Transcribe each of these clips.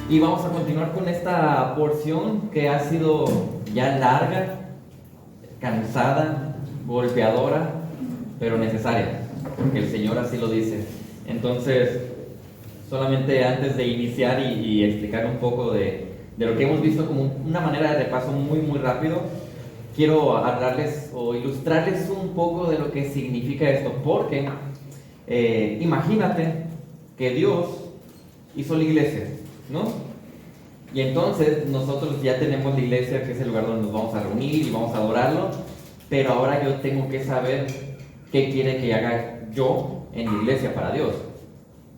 Y vamos a continuar con esta porción que ha sido ya larga, cansada, golpeadora, pero necesaria, porque el Señor así lo dice. Entonces, solamente antes de iniciar y explicar un poco de lo que hemos visto como una manera de repaso muy rápido, quiero hablarles o ilustrarles un poco de lo que significa esto, porque imagínate que Dios hizo la iglesia, ¿no? Y entonces nosotros ya tenemos la iglesia, que es el lugar donde nos vamos a reunir y vamos a adorarlo, pero ahora yo tengo que saber qué quiere que haga yo en la iglesia para Dios,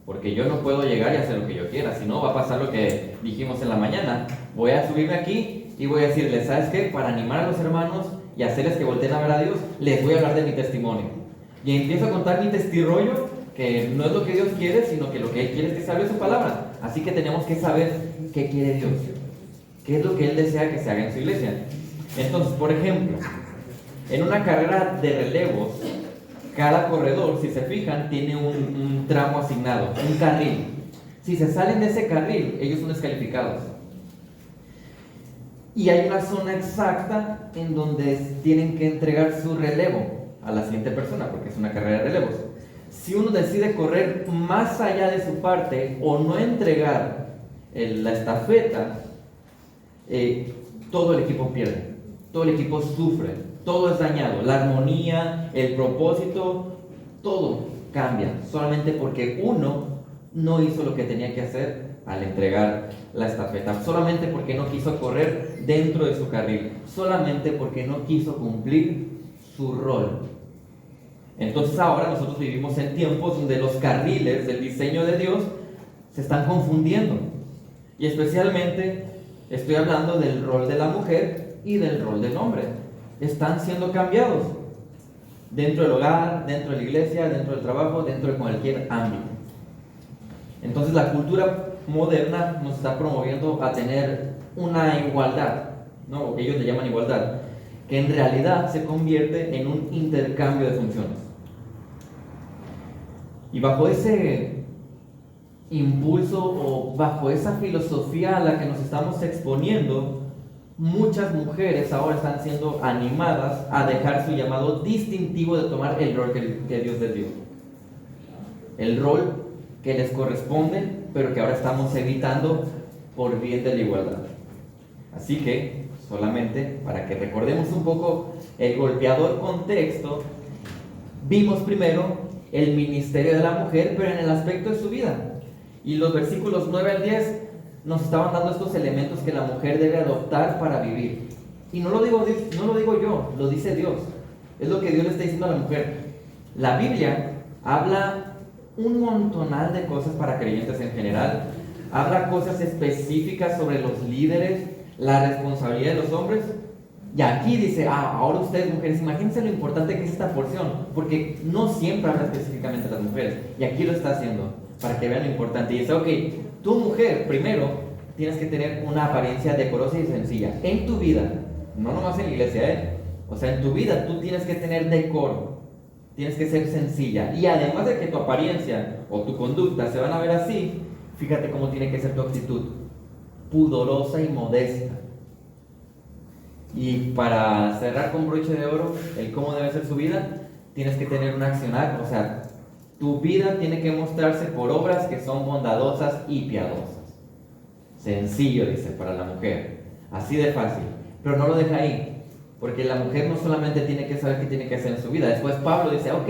porque yo no puedo llegar y hacer lo que yo quiera, si no va a pasar lo que dijimos en la mañana. Voy a subirme aquí y voy a decirles, ¿sabes qué? Para animar a los hermanos y hacerles que volteen a ver a Dios, les voy a hablar de mi testimonio. Y empiezo a contar mi testirollo, que no es lo que Dios quiere, sino que lo que Él quiere es que se hable su palabra. Así que tenemos que saber qué quiere Dios, qué es lo que Él desea que se haga en su iglesia. Entonces, por ejemplo, en una carrera de relevos, cada corredor, si se fijan, tiene un tramo asignado, un carril. Si se salen de ese carril, ellos son descalificados. Y hay una zona exacta en donde tienen que entregar su relevo a la siguiente persona, porque es una carrera de relevos. Si uno decide correr más allá de su parte o no entregar la estafeta, todo el equipo pierde, todo el equipo sufre, todo es dañado, la armonía, el propósito, todo cambia, solamente porque uno no hizo lo que tenía que hacer al entregar la estafeta, solamente porque no quiso correr dentro de su carril, solamente porque no quiso cumplir su rol. Entonces ahora nosotros vivimos en tiempos donde los carriles del diseño de Dios se están confundiendo. Y especialmente estoy hablando del rol de la mujer y del rol del hombre. Están siendo cambiados dentro del hogar, dentro de la iglesia, dentro del trabajo, dentro de cualquier ámbito. Entonces la cultura moderna nos está promoviendo a tener una igualdad, ¿no? O que ellos le llaman igualdad, que en realidad se convierte en un intercambio de funciones. Y bajo ese impulso o bajo esa filosofía a la que nos estamos exponiendo, muchas mujeres ahora están siendo animadas a dejar su llamado distintivo de tomar el rol que Dios les dio. El rol que les corresponde, pero que ahora estamos evitando por bien de la igualdad. Así que, solamente para que recordemos un poco el golpeador contexto, vimos primero el ministerio de la mujer, pero en el aspecto de su vida. Y los versículos 9 al 10 nos estaban dando estos elementos que la mujer debe adoptar para vivir. Y no lo digo yo, lo dice Dios. Es lo que Dios le está diciendo a la mujer. La Biblia habla un montonal de cosas para creyentes en general. Habla cosas específicas sobre los líderes, la responsabilidad de los hombres. Y aquí dice, ahora ustedes mujeres, imagínense lo importante que es esta porción, porque no siempre habla específicamente de las mujeres, y aquí lo está haciendo, para que vean lo importante. Y dice, ok, tú mujer, primero, tienes que tener una apariencia decorosa y sencilla, en tu vida, no nomás en la iglesia, o sea, en tu vida tú tienes que tener decoro, tienes que ser sencilla, y además de que tu apariencia o tu conducta se van a ver así, fíjate cómo tiene que ser tu actitud, pudorosa y modesta. Y para cerrar con broche de oro el cómo debe ser su vida, tienes que tener un accionar, o sea, tu vida tiene que mostrarse por obras que son bondadosas y piadosas. Sencillo, dice, para la mujer, así de fácil, pero no lo deja ahí, porque la mujer no solamente tiene que saber qué tiene que hacer en su vida. Después Pablo dice, ok,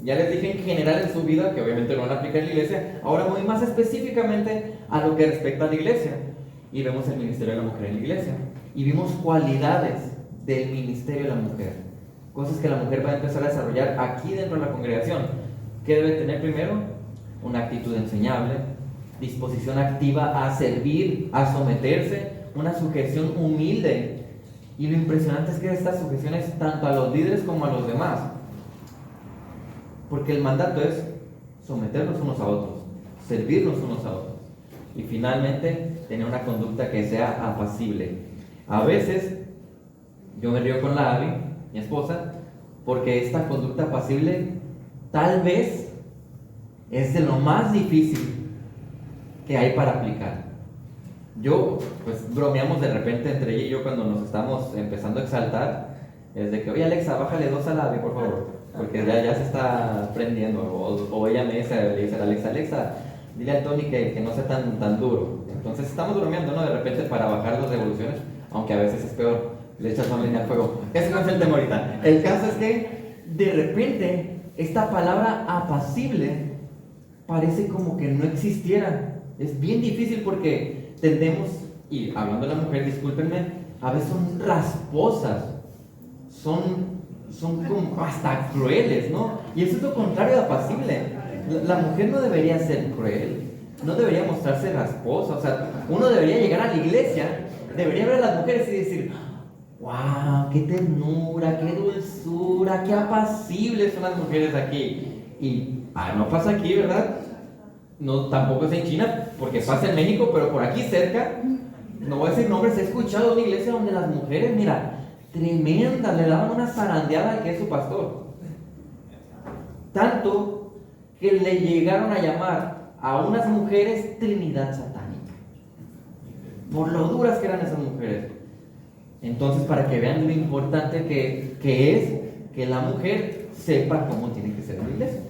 ya les dije en general en su vida, que obviamente no van a aplicar en la iglesia, ahora voy más específicamente a lo que respecta a la iglesia. Y vemos el ministerio de la mujer en la iglesia. Y vimos cualidades del ministerio de la mujer. Cosas que la mujer va a empezar a desarrollar aquí dentro de la congregación. ¿Qué debe tener primero? Una actitud enseñable, disposición activa a servir, a someterse, una sujeción humilde. Y lo impresionante es que esta sujeción es tanto a los líderes como a los demás. Porque el mandato es someternos unos a otros, servirnos unos a otros. Y finalmente, tener una conducta que sea apacible. A veces, yo me río con la Abby, mi esposa, porque esta conducta apacible tal vez es de lo más difícil que hay para aplicar. Yo, pues bromeamos de repente entre ella y yo cuando nos estamos empezando a exaltar, es de que, oye Alexa, bájale 2 al ave, por favor, porque ya se está prendiendo, o ella le dice a Alexa, Alexa, dile a Tony que no sea tan duro. Entonces estamos bromeando, ¿no? De repente para bajar las revoluciones, aunque a veces es peor, le echas una línea al fuego. Ese no es el tema ahorita. El caso es que de repente esta palabra apacible parece como que no existiera. Es bien difícil porque tendemos, y hablando de la mujer, discúlpenme, a veces son rasposas, son como hasta crueles, ¿no? Y eso es lo contrario de apacible. La mujer no debería ser cruel, no debería mostrarse rasposa. O sea, uno debería llegar a la iglesia, debería ver a las mujeres y decir, wow, qué ternura, qué dulzura, qué apacibles son las mujeres aquí. Y no pasa aquí, ¿verdad? No, tampoco es en China, porque pasa en México, pero por aquí cerca, no voy a decir nombres, he escuchado una iglesia donde las mujeres, mira, tremendas, le daban una zarandeada al que es su pastor. Tanto que le llegaron a llamar a unas mujeres Trinidad Satánica, por lo duras que eran esas mujeres. Entonces, para que vean lo importante que es que la mujer sepa cómo tiene que ser en la iglesia.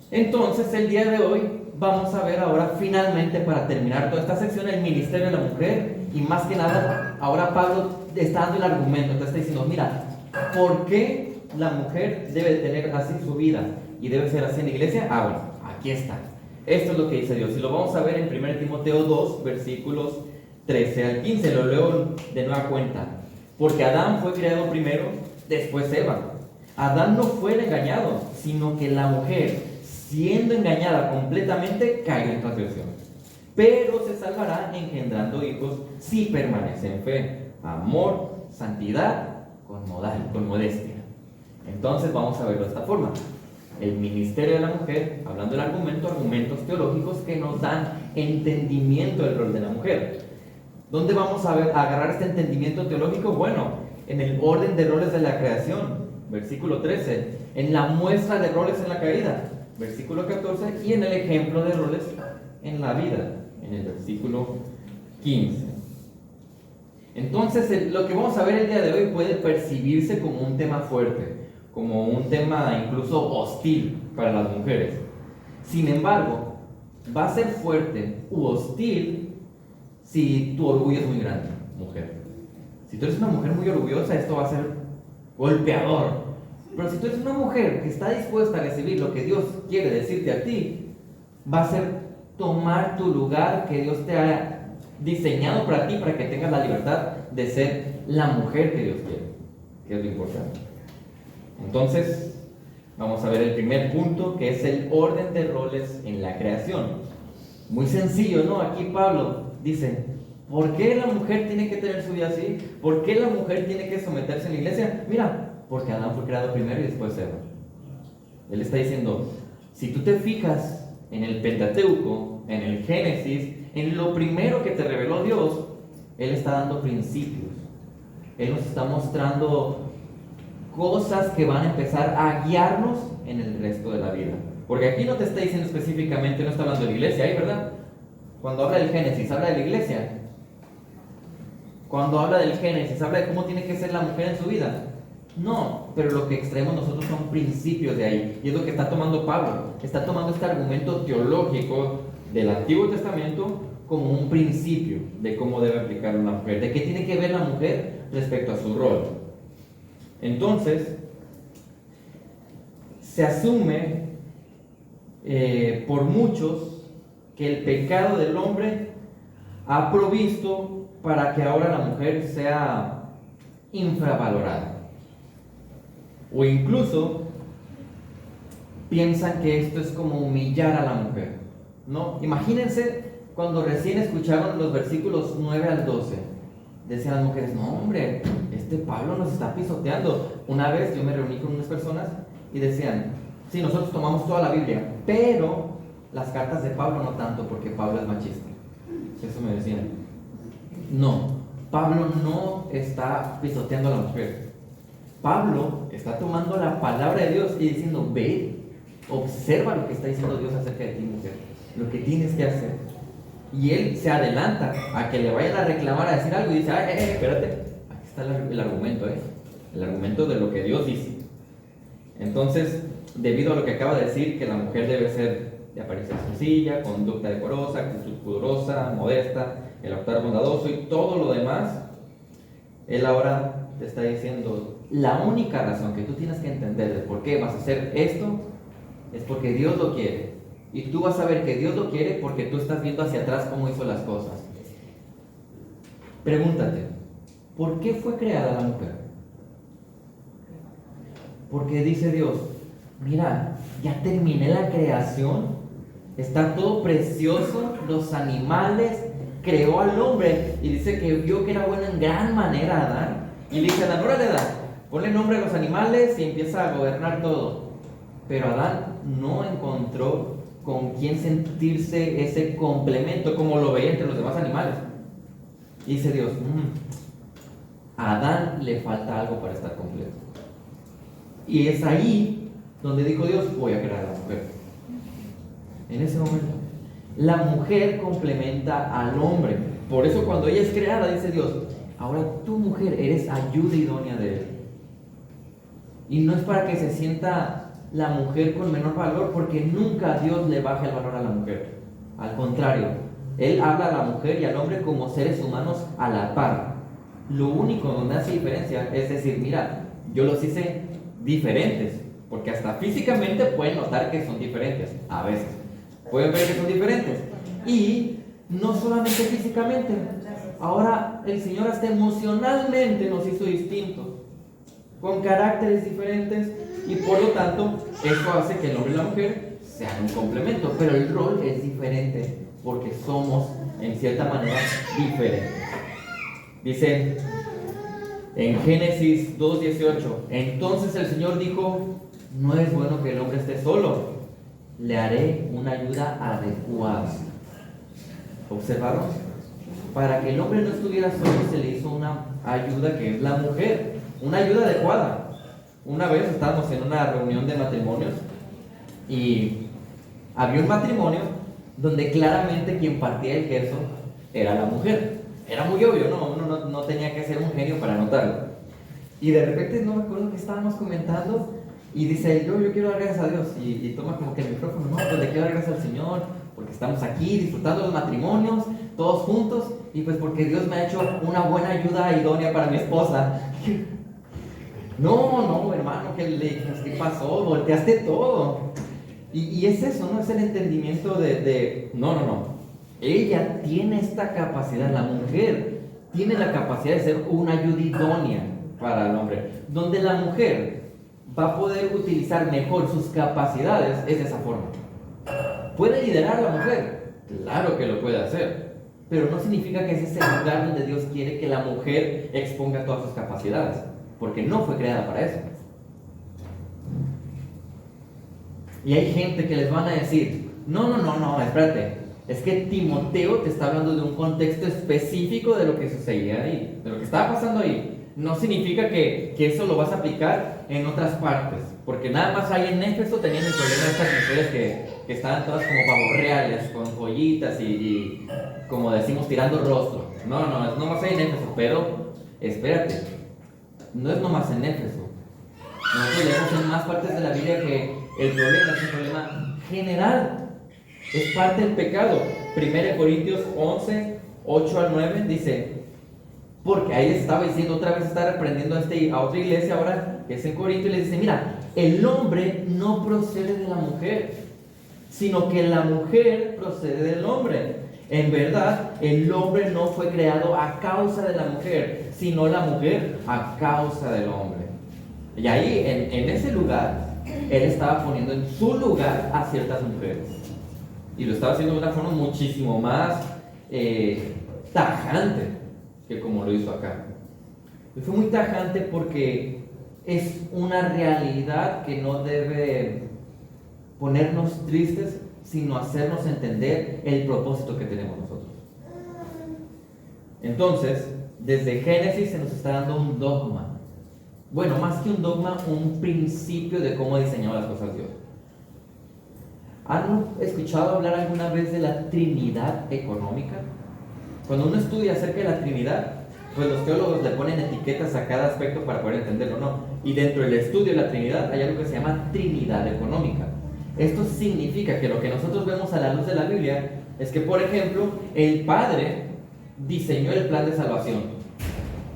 Entonces, el día de hoy vamos a ver ahora, finalmente, para terminar toda esta sección, el ministerio de la mujer. Y más que nada, ahora Pablo está dando el argumento, te está diciendo, mira, ¿por qué la mujer debe tener así su vida y debe ser así en la iglesia? Bueno, aquí está. Esto es lo que dice Dios. Y lo vamos a ver en 1 Timoteo 2, versículos 13 al 15. Lo leo de nueva cuenta. Porque Adán fue creado primero, después Eva. Adán no fue el engañado, sino que la mujer, siendo engañada completamente, cayó en transgresión. Pero se salvará engendrando hijos si permanece en fe, amor, santidad, con modestia. Entonces vamos a verlo de esta forma. El ministerio de la mujer, hablando del argumentos teológicos que nos dan entendimiento del rol de la mujer. ¿Dónde vamos a agarrar este entendimiento teológico? Bueno, en el orden de roles de la creación, versículo 13, en la muestra de roles en la caída, versículo 14, y en el ejemplo de roles en la vida, en el versículo 15. Entonces, lo que vamos a ver el día de hoy puede percibirse como un tema fuerte, como un tema incluso hostil para las mujeres. Sin embargo, va a ser fuerte u hostil si tu orgullo es muy grande, mujer. Si tú eres una mujer muy orgullosa, esto va a ser golpeador. Pero si tú eres una mujer que está dispuesta a recibir lo que Dios quiere decirte a ti, va a ser tomar tu lugar que Dios te ha diseñado para ti, para que tengas la libertad de ser la mujer que Dios quiere, que es lo importante. Entonces, vamos a ver el primer punto, que es el orden de roles en la creación. Muy sencillo, ¿no? Aquí Pablo dice, ¿por qué la mujer tiene que tener su vida así? ¿Por qué la mujer tiene que someterse en la iglesia? Mira, porque Adán fue creado primero y después Eva. Él está diciendo, si tú te fijas en el Pentateuco, en el Génesis, en lo primero que te reveló Dios, Él está dando principios. Él nos está mostrando cosas que van a empezar a guiarnos en el resto de la vida. Porque aquí no te está diciendo específicamente, no está hablando de la iglesia, ¿ahí, verdad? Cuando habla del Génesis, habla de la iglesia. Cuando habla del Génesis, habla de cómo tiene que ser la mujer en su vida. No, pero lo que extraemos nosotros son principios de ahí. Y es lo que está tomando Pablo. Está tomando este argumento teológico del Antiguo Testamento como un principio de cómo debe aplicar una mujer, de qué tiene que ver la mujer respecto a su rol. Entonces, se asume por muchos que el pecado del hombre ha provisto para que ahora la mujer sea infravalorada. O incluso piensan que esto es como humillar a la mujer, ¿no? Imagínense cuando recién escucharon los versículos 9 al 12. Decían las mujeres, no hombre, este Pablo nos está pisoteando. Una vez yo me reuní con unas personas y decían, sí, nosotros tomamos toda la Biblia, pero las cartas de Pablo no tanto porque Pablo es machista. Eso me decían. No, Pablo no está pisoteando a la mujer. Pablo está tomando la palabra de Dios y diciendo, ve, observa lo que está diciendo Dios acerca de ti, mujer, lo que tienes que hacer. Y él se adelanta a que le vayan a reclamar, a decir algo, y dice, espérate, aquí está el argumento, el argumento de lo que Dios dice. Entonces, debido a lo que acaba de decir, que la mujer debe ser de apariencia sencilla, conducta decorosa, actitud pudorosa, modesta, el actuar bondadoso y todo lo demás, él ahora te está diciendo, la única razón que tú tienes que entender de por qué vas a hacer esto es porque Dios lo quiere. Y tú vas a ver que Dios lo quiere porque tú estás viendo hacia atrás cómo hizo las cosas. Pregúntate, ¿por qué fue creada la mujer? Porque dice Dios, mira, ya terminé la creación, está todo precioso, los animales, creó al hombre y dice que vio que era bueno en gran manera Adán. Y le dice a Adán, órale Adán, ponle nombre a los animales y empieza a gobernar todo. Pero Adán no encontró con quién sentirse ese complemento como lo veía entre los demás animales. Y dice Dios, a Adán le falta algo para estar completo. Y es ahí donde dijo Dios, voy a crear a la mujer. En ese momento, la mujer complementa al hombre. Por eso cuando ella es creada, dice Dios, ahora tú mujer eres ayuda idónea de él. Y no es para que se sienta la mujer con menor valor, porque nunca Dios le baja el valor a la mujer. Al contrario, Él habla a la mujer y al hombre como seres humanos a la par. Lo único donde hace diferencia es decir, mira, yo los hice diferentes, porque hasta físicamente pueden notar que son diferentes, a veces. Pueden ver que son diferentes. Y no solamente físicamente, ahora el Señor hasta emocionalmente nos hizo distintos, con caracteres diferentes, y por lo tanto eso hace que el hombre y la mujer sean un complemento, pero el rol es diferente porque somos en cierta manera diferentes. Dice en Génesis 2:18, entonces el Señor dijo, no es bueno que el hombre esté solo, le haré una ayuda adecuada. ¿Observaron? Para que el hombre no estuviera solo se le hizo una ayuda que es la mujer, una ayuda adecuada. Una vez estábamos en una reunión de matrimonios y había un matrimonio donde claramente quien partía el queso era la mujer. Era muy obvio, uno no tenía que ser un genio para notarlo. Y de repente no me acuerdo que estábamos comentando y dice, yo quiero dar gracias a Dios. Y toma como que el micrófono, no, pues le quiero dar gracias al Señor porque estamos aquí disfrutando los matrimonios, todos juntos, y pues porque Dios me ha hecho una buena ayuda idónea para mi esposa. No, hermano, ¿qué pasó? Volteaste todo. Y es eso, ¿no? Es el entendimiento no. Ella tiene esta capacidad, la mujer tiene la capacidad de ser una ayuda idónea para el hombre. Donde la mujer va a poder utilizar mejor sus capacidades es de esa forma. ¿Puede liderar a la mujer? Claro que lo puede hacer. Pero no significa que ese es el lugar donde Dios quiere que la mujer exponga todas sus capacidades. Porque no fue creada para eso. Y hay gente que les van a decir, no, espérate, es que Timoteo te está hablando de un contexto específico de lo que sucedía ahí, de lo que estaba pasando ahí. No significa que eso lo vas a aplicar en otras partes, porque nada más ahí en Éfeso tenían el problema de estas mujeres que estaban todas como pavos reales, con joyitas y como decimos, tirando rostro. No más ahí en Éfeso, pero espérate. No es nomás en Éfeso. Nosotros leemos en más partes de la Biblia que el problema es un problema general. Es parte del pecado. 1 Corintios 11, 8 al 9 dice, porque ahí les estaba diciendo, otra vez está reprendiendo a otra iglesia ahora, que es en Corinto, y les dice, mira, el hombre no procede de la mujer, sino que la mujer procede del hombre. En verdad, el hombre no fue creado a causa de la mujer, sino la mujer a causa del hombre. Y ahí, en ese lugar, él estaba poniendo en su lugar a ciertas mujeres. Y lo estaba haciendo de una forma muchísimo más tajante que como lo hizo acá. Y fue muy tajante porque es una realidad que no debe ponernos tristes, sino hacernos entender el propósito que tenemos nosotros. Entonces, desde Génesis se nos está dando un dogma. Bueno, más que un dogma, un principio de cómo diseñó las cosas Dios. ¿Han escuchado hablar alguna vez de la Trinidad económica? Cuando uno estudia acerca de la Trinidad, pues los teólogos le ponen etiquetas a cada aspecto para poder entenderlo, ¿no? Y dentro del estudio de la Trinidad hay algo que se llama Trinidad económica. Esto significa que lo que nosotros vemos a la luz de la Biblia es que, por ejemplo, el Padre diseñó el plan de salvación.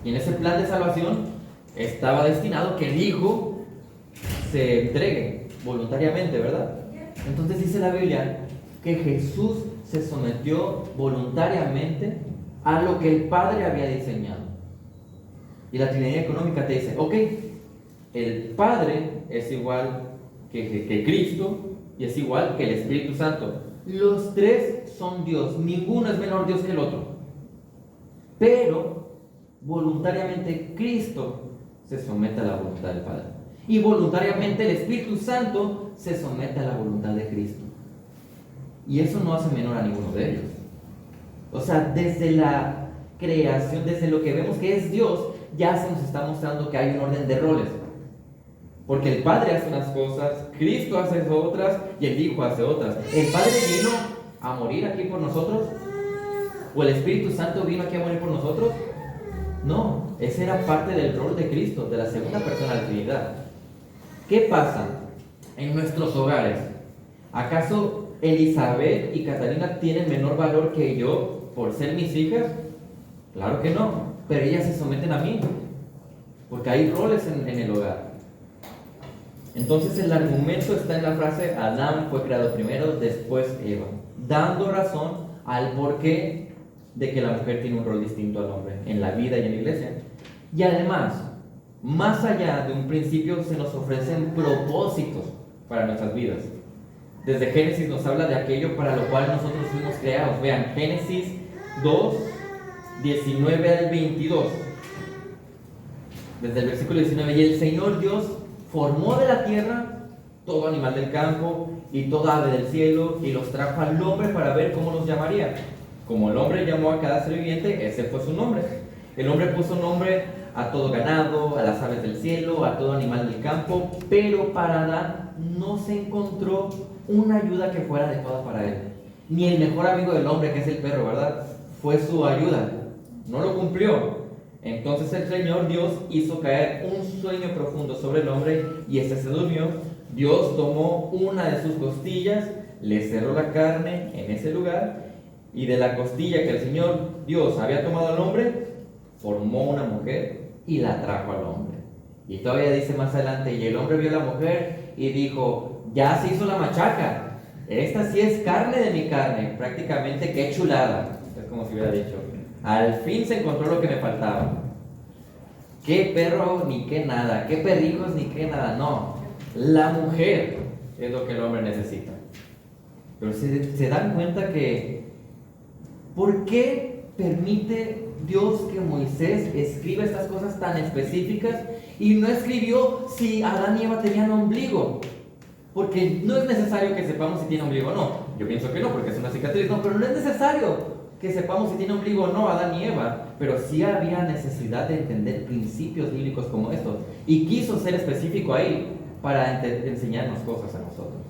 Y en ese plan de salvación estaba destinado que el Hijo se entregue voluntariamente, ¿verdad? Entonces dice la Biblia que Jesús se sometió voluntariamente a lo que el Padre había diseñado. Y la Trinidad económica te dice, ok, el Padre es igual que Cristo y es igual que el Espíritu Santo. Los tres son Dios, ninguno es menor Dios que el otro. Pero voluntariamente Cristo se somete a la voluntad del Padre. Y voluntariamente el Espíritu Santo se somete a la voluntad de Cristo. Y eso no hace menor a ninguno de ellos. O sea, desde la creación, desde lo que vemos que es Dios, ya se nos está mostrando que hay un orden de roles. Porque el Padre hace unas cosas, Cristo hace otras y el Hijo hace otras. ¿El Padre vino a morir aquí por nosotros? ¿O el Espíritu Santo vino aquí a morir por nosotros? No, ese era parte del rol de Cristo, de la segunda persona de la Trinidad. ¿Qué pasa en nuestros hogares? ¿Acaso Elizabeth y Catalina tienen menor valor que yo por ser mis hijas? Claro que no, pero ellas se someten a mí, porque hay roles en el hogar. Entonces el argumento está en la frase: Adán fue creado primero, después Eva, dando razón al porqué de que la mujer tiene un rol distinto al hombre en la vida y en la iglesia. Y además, más allá de un principio, se nos ofrecen propósitos para nuestras vidas. Desde Génesis nos habla de aquello para lo cual nosotros fuimos creados. Vean, Génesis 2, 19 al 22. Desde el versículo 19: y el Señor Dios formó de la tierra todo animal del campo y toda ave del cielo, y los trajo al hombre para ver cómo los llamaría. Como el hombre llamó a cada ser viviente, ese fue su nombre. El hombre puso nombre a todo ganado, a las aves del cielo, a todo animal del campo, pero para Adán no se encontró una ayuda que fuera adecuada para él. Ni el mejor amigo del hombre, que es el perro, ¿verdad?, fue su ayuda. No lo cumplió. Entonces el Señor Dios hizo caer un sueño profundo sobre el hombre y éste se durmió. Dios tomó una de sus costillas, le cerró la carne en ese lugar, y de la costilla que el Señor Dios había tomado al hombre, formó una mujer y la trajo al hombre. Y todavía dice más adelante: y el hombre vio a la mujer y dijo: ya se hizo la machaca, esta sí es carne de mi carne. Prácticamente, qué chulada, es como si hubiera dicho: al fin se encontró lo que me faltaba. Qué perro ni qué nada, qué perrijos ni qué nada. No, la mujer es lo que el hombre necesita. Pero se dan cuenta que, ¿por qué permite Dios que Moisés escriba estas cosas tan específicas y no escribió si Adán y Eva tenían ombligo? Porque no es necesario que sepamos si tiene ombligo o no. Yo pienso que no, porque es una cicatriz. No, pero no es necesario que sepamos si tiene ombligo o no Adán y Eva. Pero sí había necesidad de entender principios bíblicos como estos. Y quiso ser específico ahí para enseñarnos cosas a nosotros.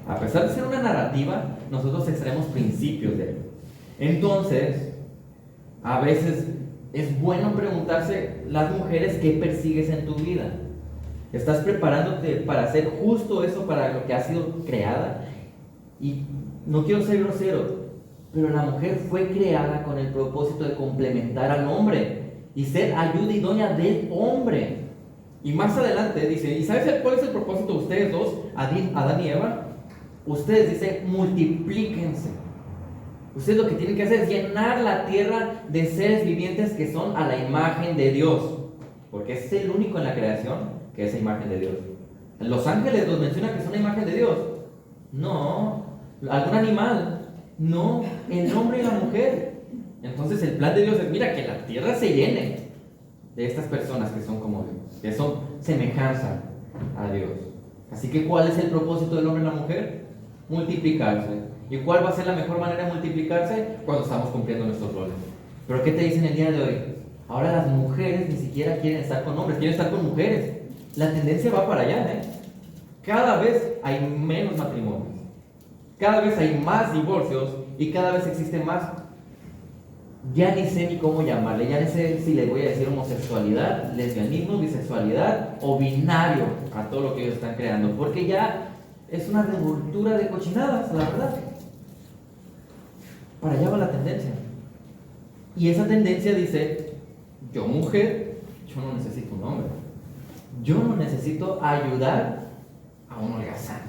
A pesar de ser una narrativa, nosotros extraemos principios de él. Entonces, a veces es bueno preguntarse, las mujeres, ¿qué persigues en tu vida? ¿Estás preparándote para hacer justo eso para lo que has sido creada? Y no quiero ser grosero, pero la mujer fue creada con el propósito de complementar al hombre y ser ayuda idónea del hombre. Y más adelante dice: ¿y sabes cuál es el propósito de ustedes dos, Adán y Eva? Ustedes, dice, multiplíquense. Ustedes lo que tienen que hacer es llenar la tierra de seres vivientes que son a la imagen de Dios, porque es el único en la creación que es la imagen de Dios. Los ángeles los menciona que son la imagen de Dios. No, algún animal. No, el hombre y la mujer. Entonces el plan de Dios es: mira, que la tierra se llene de estas personas que son como Dios, que son semejanza a Dios. Así que, ¿cuál es el propósito del hombre y la mujer? Multiplicarse. ¿Y cuál va a ser la mejor manera de multiplicarse? Cuando estamos cumpliendo nuestros roles. Pero ¿qué te dicen el día de hoy? Ahora las mujeres ni siquiera quieren estar con hombres, quieren estar con mujeres. La tendencia va para allá, ¿eh? Cada vez hay menos matrimonios. Cada vez hay más divorcios y cada vez existe más, ya ni sé ni cómo llamarle, ya ni sé si le voy a decir homosexualidad, lesbianismo, bisexualidad o binario a todo lo que ellos están creando, porque ya es una revoltura de cochinadas, la verdad. Para allá va la tendencia. Y esa tendencia dice, yo mujer, yo no necesito un hombre. Yo no necesito ayudar a un holgazán.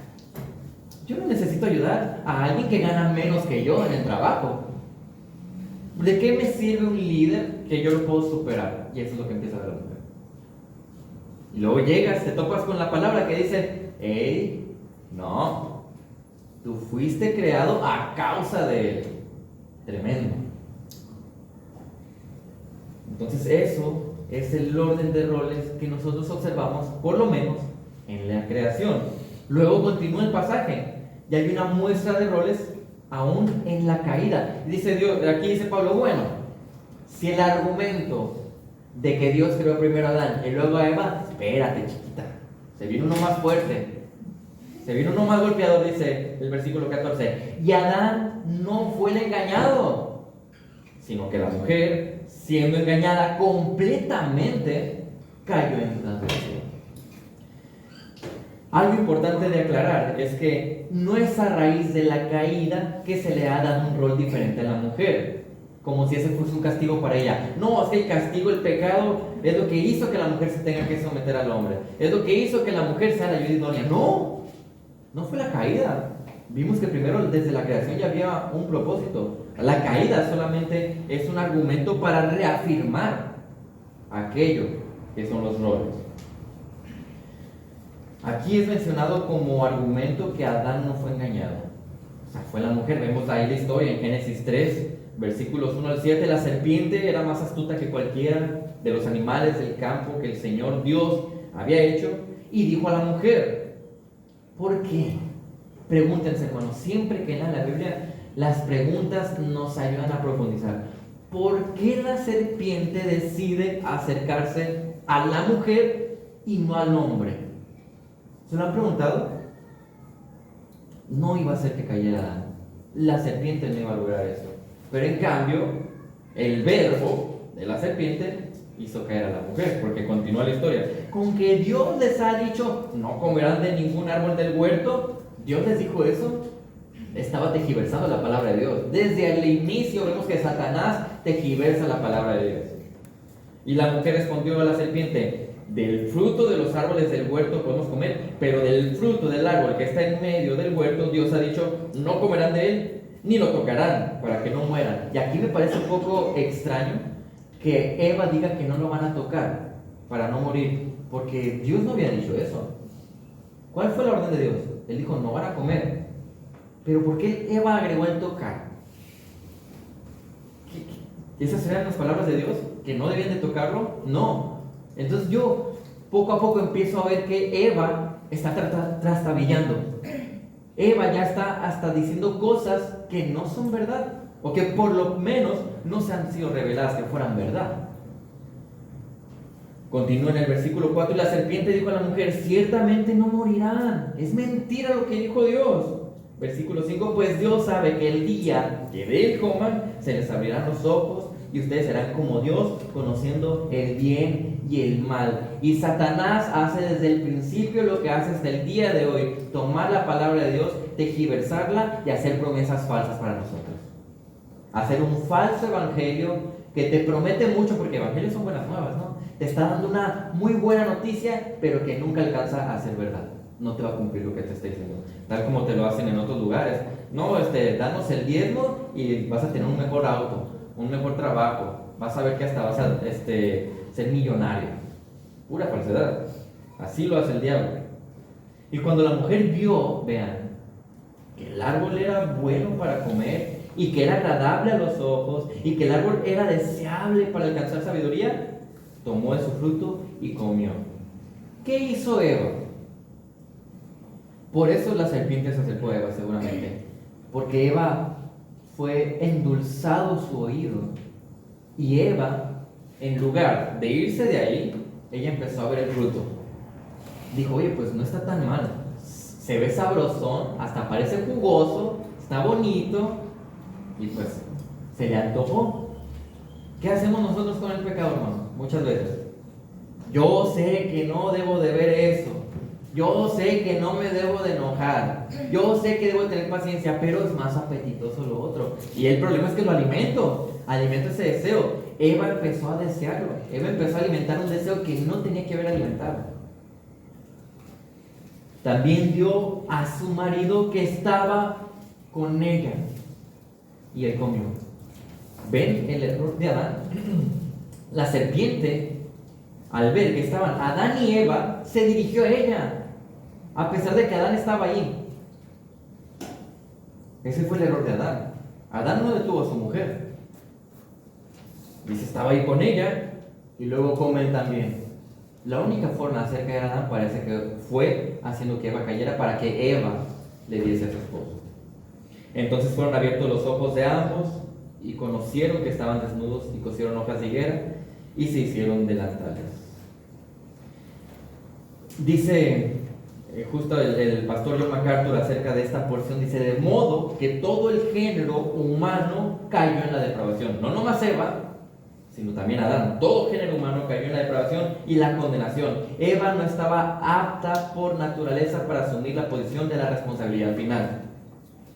Yo no necesito ayudar a alguien que gana menos que yo en el trabajo. ¿De qué me sirve un líder que yo lo puedo superar? Y eso es lo que empieza a ver la mujer. Y luego llegas, te topas con la palabra que dice, hey, no, tú fuiste creado a causa de él. Tremendo. Entonces eso es el orden de roles que nosotros observamos, por lo menos, en la creación. Luego continúa el pasaje y hay una muestra de roles aún en la caída. Dice Dios, aquí dice Pablo, bueno, si el argumento de que Dios creó primero a Adán y luego a Eva, espérate chiquita, se viene uno más fuerte, se viene uno más golpeador, dice el versículo 14, y Adán no fue el engañado, sino que la mujer, siendo engañada completamente, cayó en transgresión. Algo importante de aclarar es que no es a raíz de la caída que se le ha dado un rol diferente a la mujer, como si ese fuese un castigo para ella. No, es que el castigo, el pecado, es lo que hizo que la mujer se tenga que someter al hombre, es lo que hizo que la mujer sea la ayuda idónea. No, no fue la caída. Vimos que primero desde la creación ya había un propósito. La caída solamente es un argumento para reafirmar aquello que son los roles. Aquí es mencionado como argumento que Adán no fue engañado. O sea, fue la mujer. Vemos ahí la historia en Génesis 3, versículos 1 al 7. La serpiente era más astuta que cualquiera de los animales del campo que el Señor Dios había hecho y dijo a la mujer, ¿por qué? Pregúntense, hermanos, siempre que en la Biblia las preguntas nos ayudan a profundizar. ¿Por qué la serpiente decide acercarse a la mujer y no al hombre? ¿Se lo han preguntado? No iba a ser que cayera Adán. La serpiente no iba a lograr eso. Pero en cambio, el verbo de la serpiente hizo caer a la mujer, porque continúa la historia. Con que Dios les ha dicho, no comerán de ningún árbol del huerto. Dios les dijo eso. Estaba tergiversando la palabra de Dios. Desde el inicio vemos que Satanás tergiversa la palabra de Dios. Y la mujer respondió a la serpiente, del fruto de los árboles del huerto podemos comer, pero del fruto del árbol que está en medio del huerto, Dios ha dicho, no comerán de él, ni lo tocarán, para que no mueran. Y aquí me parece un poco extraño que Eva diga que no lo van a tocar, para no morir, porque Dios no había dicho eso. ¿Cuál fue la orden de Dios? Él dijo, no van a comer. Pero ¿por qué Eva agregó el tocar? ¿Esas eran las palabras de Dios? ¿Que no debían de tocarlo? No. Entonces yo poco a poco empiezo a ver que Eva está trastabillando. Eva ya está hasta diciendo cosas que no son verdad, o que por lo menos no se han sido reveladas que fueran verdad. Continúa en el versículo 4, y la serpiente dijo a la mujer, ciertamente no morirán. Es mentira lo que dijo Dios. Versículo 5, pues Dios sabe que el día que de él coman, se les abrirán los ojos y ustedes serán como Dios, conociendo el bien y el mal. Y Satanás hace desde el principio lo que hace hasta el día de hoy, tomar la palabra de Dios, tergiversarla y hacer promesas falsas para nosotros. Hacer un falso evangelio que te promete mucho, porque evangelios son buenas nuevas, ¿no? Te está dando una muy buena noticia, pero que nunca alcanza a ser verdad. No te va a cumplir lo que te está diciendo, tal como te lo hacen en otros lugares. No, danos el diezmo y vas a tener un mejor auto, un mejor trabajo, vas a ver que hasta vas a ser millonario. Pura falsedad. Así lo hace el diablo. Y cuando la mujer vio, vean, que el árbol era bueno para comer y que era agradable a los ojos y que el árbol era deseable para alcanzar sabiduría, tomó de su fruto y comió. ¿Qué hizo Eva? Por eso la serpiente se acercó a Eva, seguramente, porque Eva fue endulzado su oído, y Eva, en lugar de irse de ahí, ella empezó a ver el fruto. Dijo, oye, pues no está tan mal, se ve sabrosón, hasta parece jugoso, está bonito, y pues se le antojó. ¿Qué hacemos nosotros con el pecado, hermano? Muchas veces. Yo sé que no debo de ver eso. Yo sé que no me debo de enojar. Yo sé que debo tener paciencia, pero es más apetitoso lo otro. Y el problema es que lo alimento ese deseo. Eva empezó a desearlo. Eva empezó a alimentar un deseo que no tenía que haber alimentado. También dio a su marido que estaba con ella. Y él comió. ¿Ven el error de Adán? La serpiente, al ver que estaban Adán y Eva, se dirigió a ella, a pesar de que Adán estaba ahí. Ese fue el error de Adán. Adán no detuvo a su mujer. Dice, estaba ahí con ella y luego comen también. La única forma de hacer caer a Adán parece que fue haciendo que Eva cayera para que Eva le diese a su esposo. Entonces fueron abiertos los ojos de ambos y conocieron que estaban desnudos y cosieron hojas de higuera y se hicieron delantales. Dice justo el pastor John MacArthur acerca de esta porción, dice, de modo que todo el género humano cayó en la depravación. No nomás Eva, sino también Adán. Todo género humano cayó en la depravación y la condenación. Eva no estaba apta por naturaleza para asumir la posición de la responsabilidad final.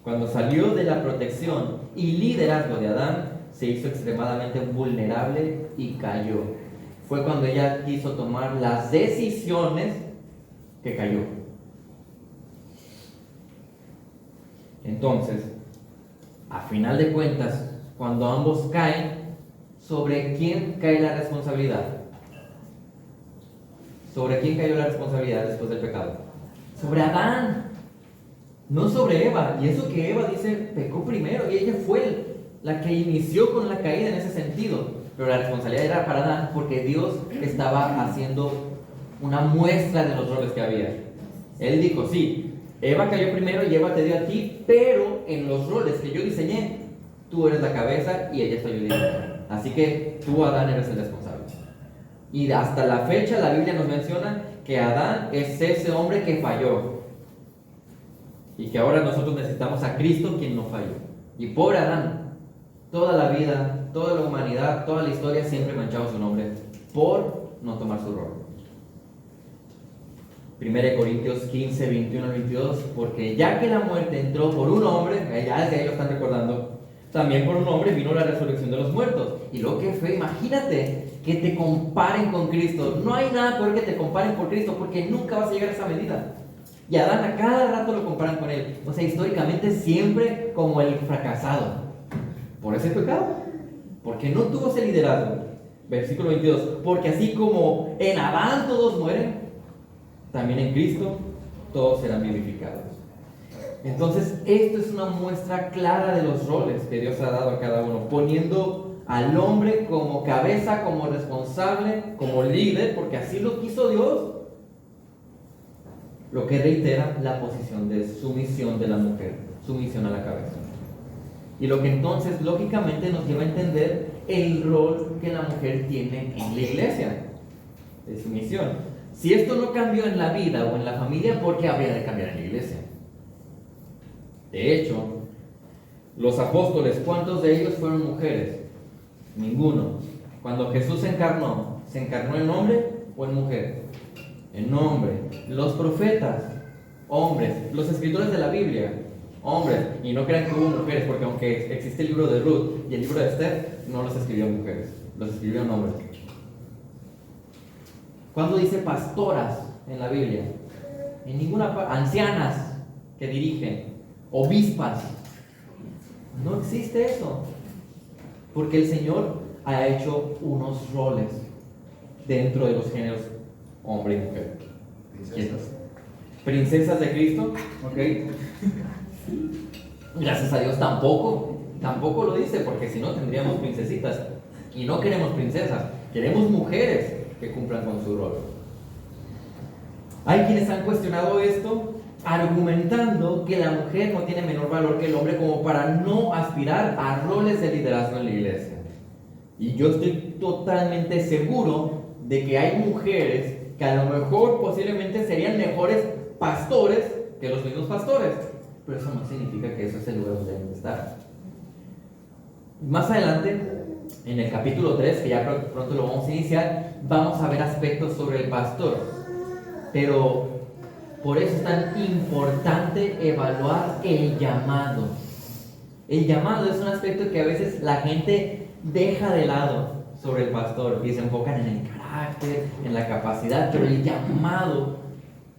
Cuando salió de la protección y liderazgo de Adán, se hizo extremadamente vulnerable y cayó. Fue cuando ella quiso tomar las decisiones que cayó. Entonces, a final de cuentas, cuando ambos caen, ¿sobre quién cae la responsabilidad? ¿Sobre quién cayó la responsabilidad después del pecado? Sobre Adán, no sobre Eva. Y eso que Eva dice, pecó primero, y ella fue la que inició con la caída en ese sentido. Pero la responsabilidad era para Adán, porque Dios estaba haciendo una muestra de los roles que había. Él dijo, sí, Eva cayó primero y Eva te dio a ti, pero en los roles que yo diseñé, tú eres la cabeza y ella está ayudando. Así que tú, Adán, eres el responsable. Y hasta la fecha la Biblia nos menciona que Adán es ese hombre que falló. Y que ahora nosotros necesitamos a Cristo, quien no falló. Y pobre Adán, toda la vida, toda la humanidad, toda la historia siempre manchaba su nombre por no tomar su rol. 1 Corintios 15, 21 al 22, porque ya que la muerte entró por un hombre, ya desde ahí lo están recordando, también por un hombre vino la resurrección de los muertos. Y lo que fue, imagínate que te comparen con Cristo. No hay nada peor que te comparen por Cristo, porque nunca vas a llegar a esa medida. Y a Adán a cada rato lo comparan con él. O sea, históricamente siempre como el fracasado. Por ese pecado. Porque no tuvo ese liderazgo. Versículo 22. Porque así como en Adán todos mueren, también en Cristo todos serán vivificados. Entonces, esto es una muestra clara de los roles que Dios ha dado a cada uno, poniendo al hombre como cabeza, como responsable, como líder, porque así lo quiso Dios, lo que reitera la posición de sumisión de la mujer, sumisión a la cabeza. Y lo que entonces lógicamente nos lleva a entender el rol que la mujer tiene en la iglesia, de sumisión. Si esto no cambió en la vida o en la familia, ¿por qué habría de cambiar en la iglesia? De hecho, los apóstoles, ¿cuántos de ellos fueron mujeres? Ninguno. Cuando Jesús ¿se encarnó en hombre o en mujer? En hombre. Los profetas, hombres. Los escritores de la Biblia, hombres. Y no crean que hubo mujeres, porque aunque existe el libro de Ruth y el libro de Esther, no los escribieron mujeres, los escribieron hombres. ¿Cuándo dice pastoras en la Biblia? En ninguna parte. Ancianas que dirigen, obispas. No existe eso. Porque el Señor ha hecho unos roles dentro de los géneros hombre y mujer. Princesas de Cristo, ¿ok? Gracias a Dios tampoco lo dice, porque si no tendríamos princesitas. Y no queremos princesas, queremos mujeres que cumplan con su rol. Hay quienes han cuestionado esto argumentando que la mujer no tiene menor valor que el hombre como para no aspirar a roles de liderazgo en la iglesia. Y yo estoy totalmente seguro de que hay mujeres que a lo mejor posiblemente serían mejores pastores que los mismos pastores, pero eso no significa que eso es el lugar donde deben estar. Más adelante, en el capítulo 3, que ya pronto lo vamos a iniciar, vamos a ver aspectos sobre el pastor. Pero por eso es tan importante evaluar el llamado. El llamado es un aspecto que a veces la gente deja de lado sobre el pastor y se enfocan en el carácter, en la capacidad, pero el llamado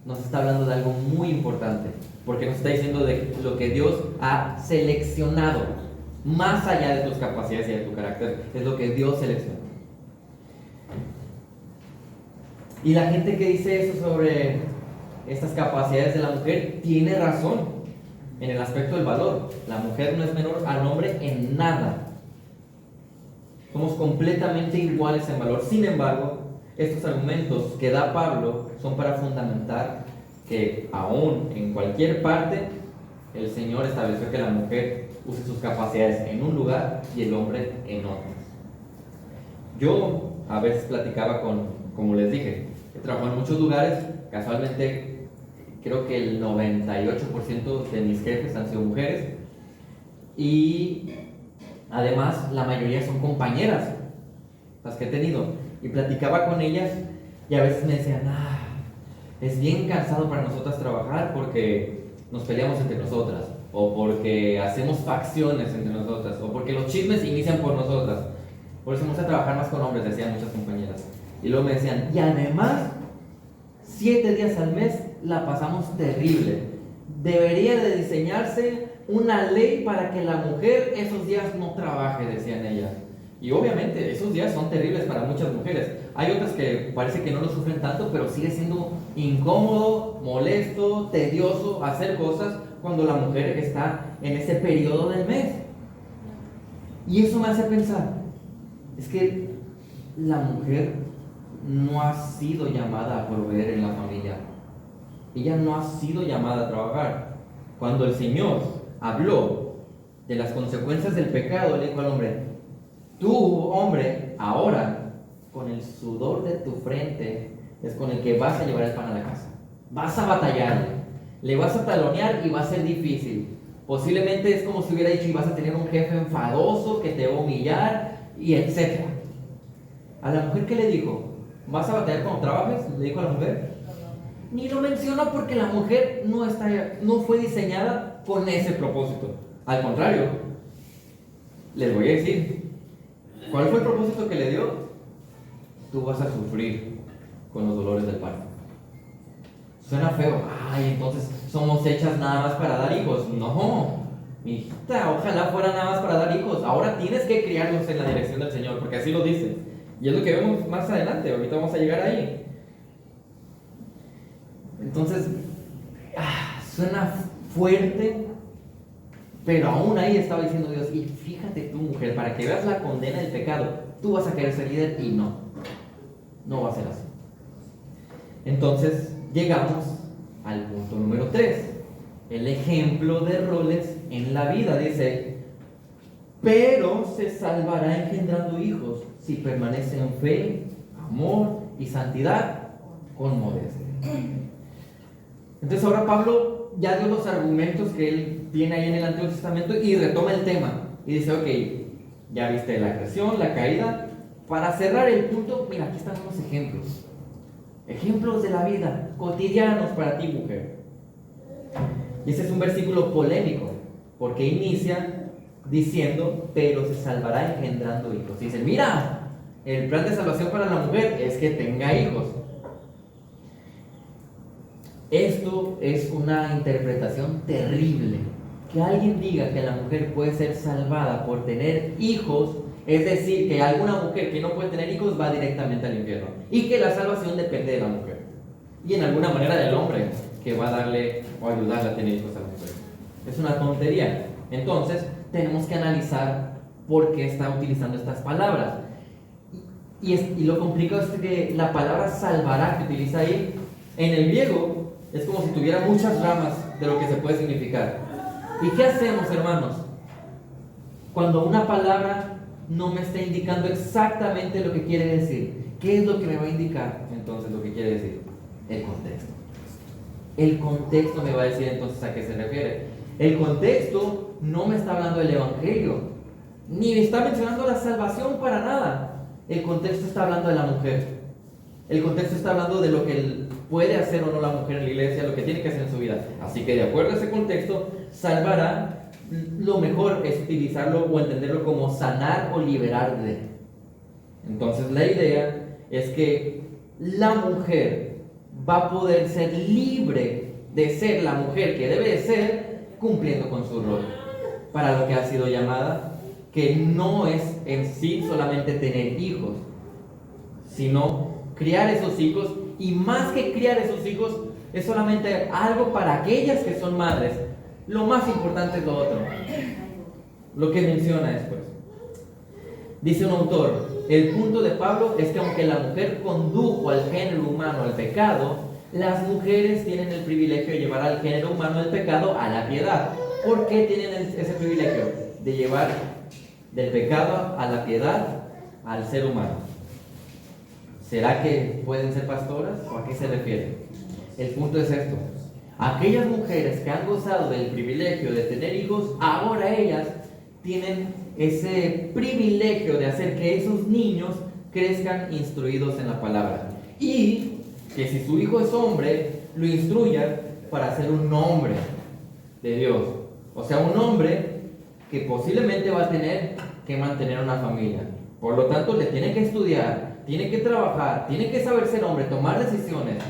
nos está hablando de algo muy importante, porque nos está diciendo de lo que Dios ha seleccionado, más allá de tus capacidades y de tu carácter, es lo que Dios seleccionó. Y la gente que dice eso sobre estas capacidades de la mujer tiene razón en el aspecto del valor. La mujer no es menor al hombre en nada. Somos completamente iguales en valor. Sin embargo, estos argumentos que da Pablo son para fundamentar que aún en cualquier parte el Señor estableció que la mujer use sus capacidades en un lugar y el hombre en otro. Yo a veces platicaba como les dije, he trabajado en muchos lugares. Casualmente creo que el 98% de mis jefes han sido mujeres, y además la mayoría son compañeras, las que he tenido, y platicaba con ellas y a veces me decían, es bien cansado para nosotras trabajar porque nos peleamos entre nosotras, o porque hacemos facciones entre nosotras, o porque los chismes inician por nosotras. Por eso me gusta trabajar más con hombres, decían muchas compañeras. Y luego me decían, y además 7 días al mes la pasamos terrible. Debería de diseñarse una ley para que la mujer esos días no trabaje, decían ellas. Y obviamente esos días son terribles para muchas mujeres. Hay otras que parece que no lo sufren tanto, pero sigue siendo incómodo, molesto, tedioso hacer cosas cuando la mujer está en ese periodo del mes. Y eso me hace pensar, es que la mujer no ha sido llamada a proveer en la familia. Ella no ha sido llamada a trabajar. Cuando el Señor habló de las consecuencias del pecado, le dijo al hombre, tú, hombre, ahora con el sudor de tu frente es con el que vas a llevar el pan a la casa. Vas a batallar, le vas a talonear y va a ser difícil. Posiblemente es como si hubiera dicho, y vas a tener un jefe enfadoso que te va a humillar y etc. A la mujer, ¿qué le dijo? ¿Vas a batallar cuando trabajes? Le dijo a la mujer. Ni lo mencionó, porque la mujer no fue diseñada con ese propósito. Al contrario, les voy a decir, ¿cuál fue el propósito que le dio? Tú vas a sufrir con los dolores del parto. Suena feo. Entonces somos hechas nada más para dar hijos. No, hijita, ojalá fuera nada más para dar hijos. Ahora tienes que criarlos en la dirección del Señor, porque así lo dice. Y es lo que vemos más adelante. Ahorita vamos a llegar ahí. Entonces, suena fuerte, pero aún ahí estaba diciendo Dios, y fíjate tú, mujer, para que veas la condena del pecado, tú vas a querer ser líder, y no va a ser así. Entonces, llegamos al punto número 3, el ejemplo de roles en la vida. Dice, pero se salvará engendrando hijos si permanece en fe, amor y santidad con modestia. Entonces ahora Pablo ya dio los argumentos que él tiene ahí en el Antiguo Testamento y retoma el tema y dice, ok, ya viste la creación, la caída. Para cerrar el punto, mira, aquí están unos ejemplos de la vida cotidianos para ti, mujer. Y este es un versículo polémico porque inicia diciendo, pero se salvará engendrando hijos. Dice, mira, el plan de salvación para la mujer es que tenga hijos. Esto es una interpretación terrible. Que alguien diga que la mujer puede ser salvada por tener hijos, es decir, que alguna mujer que no puede tener hijos va directamente al infierno, y que la salvación depende de la mujer y en alguna manera del hombre que va a darle o ayudarle a tener hijos a la mujer. Es una tontería. Entonces tenemos que analizar por qué está utilizando estas palabras. Y lo complicado es que la palabra salvará que utiliza ahí en el griego es como si tuviera muchas ramas de lo que se puede significar. ¿Y qué hacemos, hermanos? Cuando una palabra no me está indicando exactamente lo que quiere decir, ¿qué es lo que me va a indicar entonces lo que quiere decir? El contexto. El contexto me va a decir entonces a qué se refiere. El contexto no me está hablando del Evangelio, ni me está mencionando la salvación para nada. El contexto está hablando de la mujer. El contexto está hablando de lo que puede hacer o no la mujer en la iglesia, lo que tiene que hacer en su vida. Así que de acuerdo a ese contexto, salvará, lo mejor es utilizarlo o entenderlo como sanar o liberar de. Entonces la idea es que la mujer va a poder ser libre de ser la mujer que debe de ser, cumpliendo con su rol para lo que ha sido llamada, que no es en sí solamente tener hijos, sino criar esos hijos, y más que criar esos hijos, es solamente algo para aquellas que son madres. Lo más importante es lo otro, lo que menciona después. Dice un autor, el punto de Pablo es que aunque la mujer condujo al género humano al pecado, las mujeres tienen el privilegio de llevar al género humano el pecado a la piedad. ¿Por qué tienen ese privilegio de llevar del pecado a la piedad al ser humano? ¿Será que pueden ser pastoras o a qué se refiere? El punto es esto. Aquellas mujeres que han gozado del privilegio de tener hijos, ahora ellas tienen ese privilegio de hacer que esos niños crezcan instruidos en la palabra. Y que si su hijo es hombre, lo instruyan para ser un hombre de Dios. O sea, un hombre que posiblemente va a tener que mantener una familia. Por lo tanto, le tiene que estudiar, tiene que trabajar, tiene que saber ser hombre, tomar decisiones.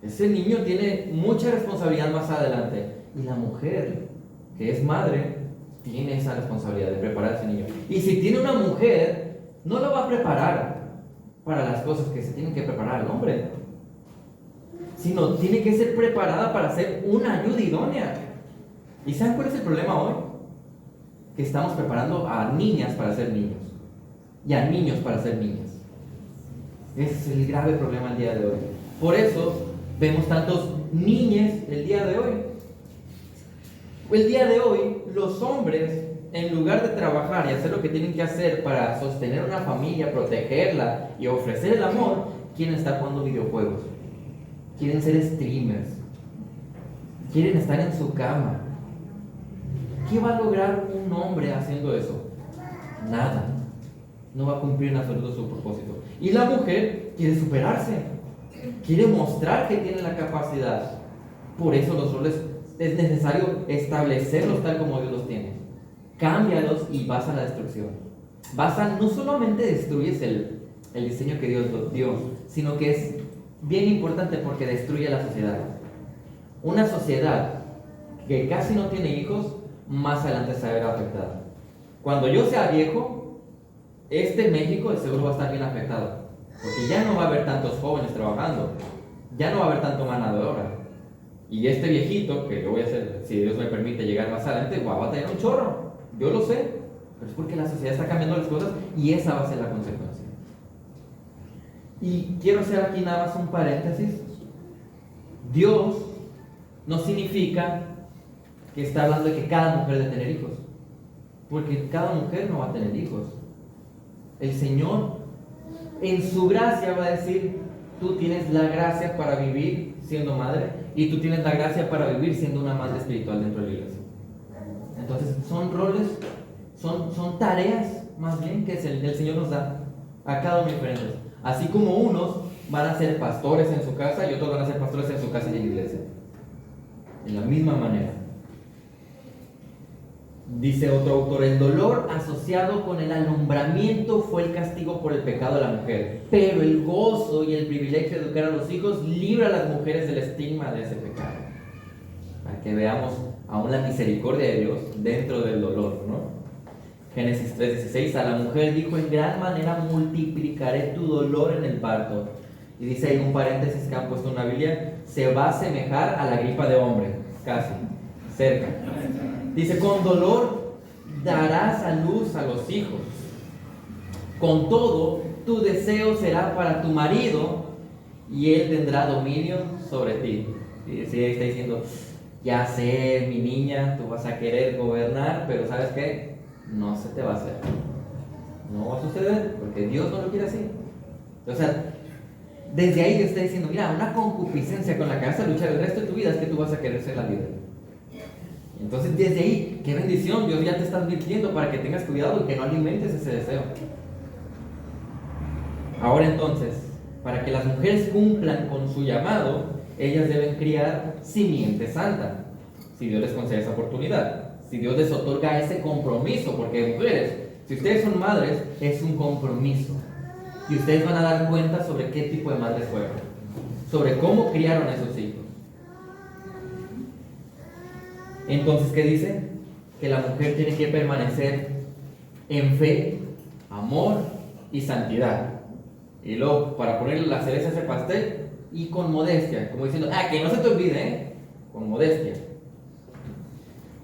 Ese niño tiene mucha responsabilidad más adelante. Y la mujer, que es madre, tiene esa responsabilidad de preparar a ese niño. Y si tiene una mujer, no lo va a preparar para las cosas que se tienen que preparar al hombre, sino tiene que ser preparada para ser una ayuda idónea. ¿Y saben cuál es el problema hoy? Que estamos preparando a niñas para ser niños y a niños para ser niñas. Ese es el grave problema el día de hoy. Por eso vemos tantos niñes el día de hoy. El día de hoy, los hombres, en lugar de trabajar y hacer lo que tienen que hacer para sostener una familia, protegerla y ofrecer el amor, quieren estar jugando videojuegos, quieren ser streamers, quieren estar en su cama. ¿Qué va a lograr un hombre haciendo eso? Nada. No va a cumplir en absoluto su propósito. Y la mujer quiere superarse, quiere mostrar que tiene la capacidad. Por eso los roles es necesario establecerlos tal como Dios los tiene. Cámbialos y vas a la destrucción. No solamente destruyes el diseño que Dios dio, sino que es bien importante porque destruye la sociedad. Una sociedad que casi no tiene hijos, más adelante se va a ver afectada. Cuando yo sea viejo, México de seguro va a estar bien afectado, porque ya no va a haber tantos jóvenes trabajando, ya no va a haber tanto mano de obra. Y este viejito, que yo voy a hacer, si Dios me permite llegar más adelante, va a tener un chorro. Yo lo sé, pero es porque la sociedad está cambiando las cosas y esa va a ser la consecuencia. Y quiero hacer aquí nada más un paréntesis. Dios no significa que está hablando de que cada mujer debe tener hijos, porque cada mujer no va a tener hijos. El Señor, en su gracia, va a decir: tú tienes la gracia para vivir siendo madre y tú tienes la gracia para vivir siendo una madre espiritual dentro de la iglesia. Entonces son roles, son tareas más bien que el Señor nos da a cada uno diferentes. Así como unos van a ser pastores en su casa y otros van a ser pastores en su casa y en la iglesia. De la misma manera. Dice otro autor: el dolor asociado con el alumbramiento fue el castigo por el pecado de la mujer, pero el gozo y el privilegio de educar a los hijos libra a las mujeres del estigma de ese pecado. Para que veamos aún la misericordia de Dios dentro del dolor, ¿no? Génesis 3:16, a la mujer dijo: en gran manera multiplicaré tu dolor en el parto. Y dice ahí un paréntesis que han puesto en una Biblia: se va a asemejar a la gripa de hombre, casi, cerca. Dice: con dolor darás a luz a los hijos. Con todo, tu deseo será para tu marido y él tendrá dominio sobre ti. Y está diciendo: ya sé, mi niña, tú vas a querer gobernar, pero ¿sabes qué? No se te va a hacer. No va a suceder porque Dios no lo quiere así. O sea, Desde ahí Dios está diciendo, mira, una concupiscencia con la que vas a luchar el resto de tu vida es que tú vas a querer ser la líder. Entonces desde ahí, qué bendición, Dios ya te está advirtiendo para que tengas cuidado y que no alimentes ese deseo. Ahora entonces, para que las mujeres cumplan con su llamado, ellas deben criar simiente santa, si Dios les concede esa oportunidad, si Dios les otorga ese compromiso, porque mujeres, si ustedes son madres, es un compromiso. Y ustedes van a dar cuenta sobre qué tipo de madres fueron, sobre cómo criaron a esos hijos. Entonces, ¿qué dice? Que la mujer tiene que permanecer en fe, amor y santidad. Y luego, para ponerle la cereza a ese pastel, y con modestia, como diciendo, que no se te olvide, con modestia.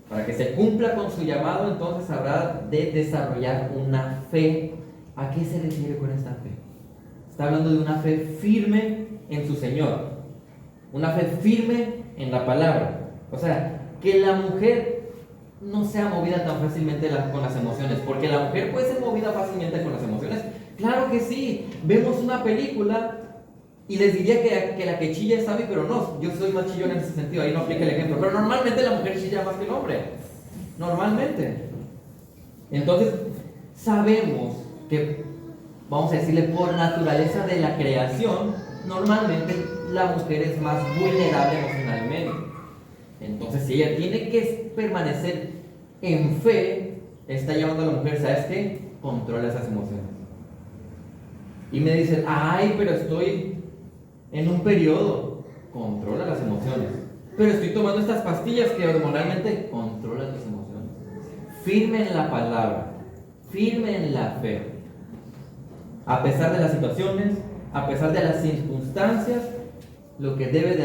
Para que se cumpla con su llamado, entonces habrá de desarrollar una fe. ¿A qué se refiere con esta fe? Está hablando de una fe firme en su Señor, una fe firme en la palabra. O sea, que la mujer no sea movida tan fácilmente con las emociones, porque la mujer puede ser movida fácilmente con las emociones. Claro que sí, vemos una película y les diría que la que chilla es sabia, pero no, yo soy más chillón en ese sentido, ahí no aplica el ejemplo, pero normalmente la mujer chilla más que el hombre, normalmente. Entonces, sabemos que, vamos a decirle, por naturaleza de la creación, normalmente la mujer es más vulnerable emocionalmente. Entonces, si ella tiene que permanecer en fe, está llamando a la mujer, ¿sabes qué? Controla esas emociones. Y me dicen, pero estoy en un periodo. Controla las emociones. Pero estoy tomando estas pastillas que hormonalmente controlan tus emociones. Firme en la palabra, firme en la fe. A pesar de las situaciones, a pesar de las circunstancias, lo que debe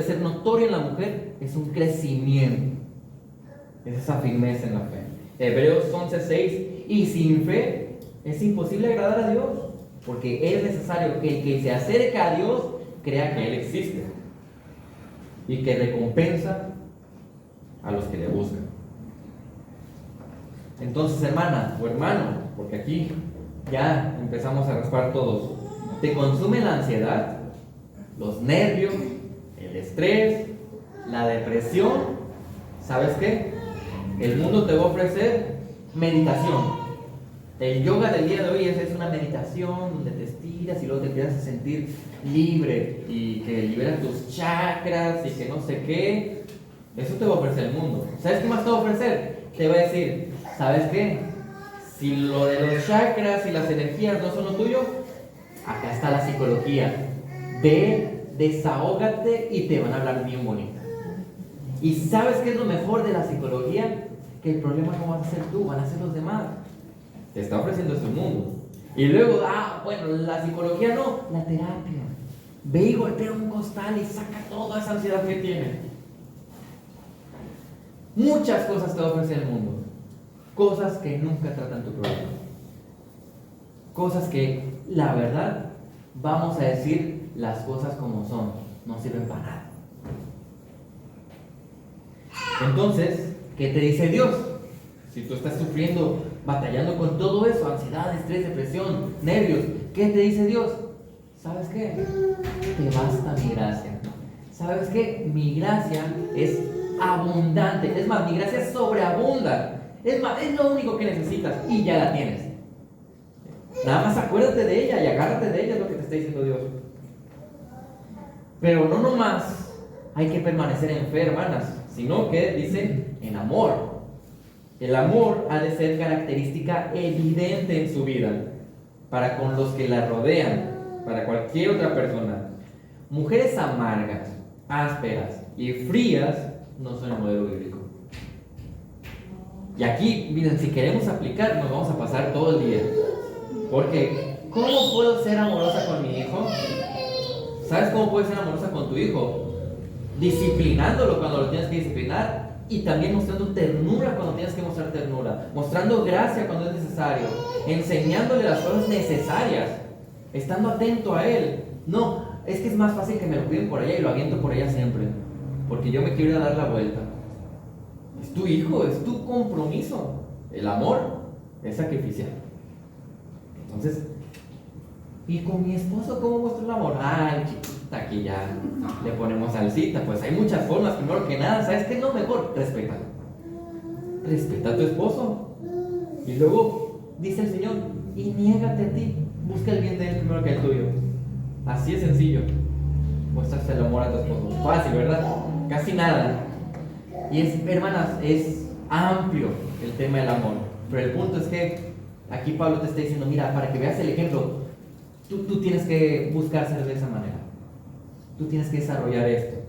ser notorio en la mujer es un crecimiento. Es esa firmeza en la fe. Hebreos 11:6, y sin fe es imposible agradar a Dios, porque es necesario que el que se acerca a Dios crea que Él existe y que recompensa a los que le buscan. Entonces, hermana o hermano, porque aquí ya empezamos a raspar todos, ¿te consume la ansiedad, los nervios, el estrés, la depresión? ¿Sabes qué? El mundo te va a ofrecer meditación. El yoga del día de hoy es una meditación donde te estiras y luego te empiezas a sentir libre y que liberas tus chakras y que no sé qué. Eso te va a ofrecer el mundo. ¿Sabes qué más te va a ofrecer? Te va a decir, ¿sabes qué? Si lo de los chakras y las energías no son lo tuyo, acá está la psicología. Ve, desahógate y te van a hablar bien bonito. ¿Y sabes qué es lo mejor de la psicología? Que el problema no vas a ser tú, van a ser los demás. Te está ofreciendo ese mundo. Y luego, la psicología no, la terapia. Ve y golpea un costal y saca toda esa ansiedad que tiene. Muchas cosas te va a ofrecer el mundo. Cosas que nunca tratan tu problema. Cosas que, la verdad, vamos a decir las cosas como son. No sirven para nada. Entonces, ¿qué te dice Dios? Si tú estás sufriendo, batallando con todo eso, ansiedad, estrés, depresión, nervios, ¿qué te dice Dios? ¿Sabes qué? Te basta mi gracia. ¿Sabes qué? Mi gracia es abundante. Es más, mi gracia sobreabunda. Es más, es lo único que necesitas y ya la tienes. Nada más acuérdate de ella y agárrate de ella, es lo que te está diciendo Dios. Pero no nomás hay que permanecer en fe, hermanas, sino que dice en amor. El amor ha de ser característica evidente en su vida, para con los que la rodean, para cualquier otra persona. Mujeres amargas, ásperas y frías no son el modelo bíblico. Y aquí, miren, si queremos aplicar, nos vamos a pasar todo el día. Porque, ¿cómo puedo ser amorosa con mi hijo? ¿Sabes cómo puedes ser amorosa con tu hijo? Disciplinándolo cuando lo tienes que disciplinar. Y también mostrando ternura cuando tienes que mostrar ternura, mostrando gracia cuando es necesario, enseñándole las cosas necesarias, estando atento a él. No, es que es más fácil que me lo piden por allá y lo aviento por allá siempre, porque yo me quiero ir a dar la vuelta. Es tu hijo, es tu compromiso. El amor es sacrificial. Entonces, ¿Y con mi esposo cómo muestro el amor? Ay, chiquita, aquí ya le ponemos salsita. Pues hay muchas formas. Primero que nada, ¿sabes qué es lo mejor? Respétalo. Respeta a tu esposo. Y luego dice el Señor, y niégate a ti. Busca el bien de él primero que el tuyo. Así es sencillo. Muestras el amor a tu esposo. Fácil, ¿verdad? Casi nada. Y hermanas, es amplio el tema del amor. Pero el punto es que aquí Pablo te está diciendo, mira, para que veas el ejemplo, tú tienes que buscar ser de esa manera. Tú tienes que desarrollar esto.